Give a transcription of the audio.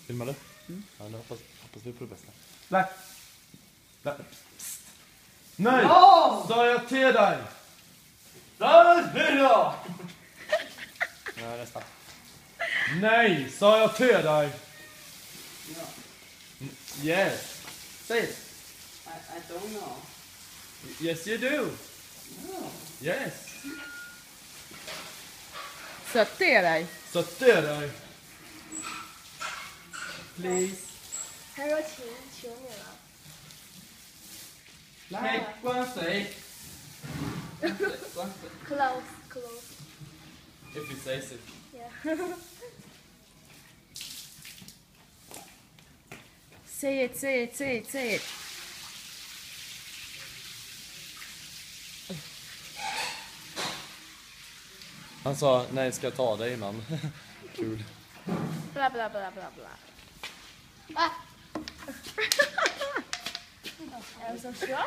Filmar du? Ja, nu hoppas vi på det bästa. Black. Nej! Ja! Sa jag till dig? Dödsbyrå! Ja, nästan. Nej, sa jag till dig? Ja. Yes. Say it. I don't know. Yes you do. No. Yes. Så det är dig. Så till dig. Please. 他说求你了。 Take one stay. Close, close. If you say so. Yeah. Say it, say it, say it, say it. Han sa, nej ska jag ta dig innan? Kul. Bla bla bla bla bla. Ah. Är det så bra?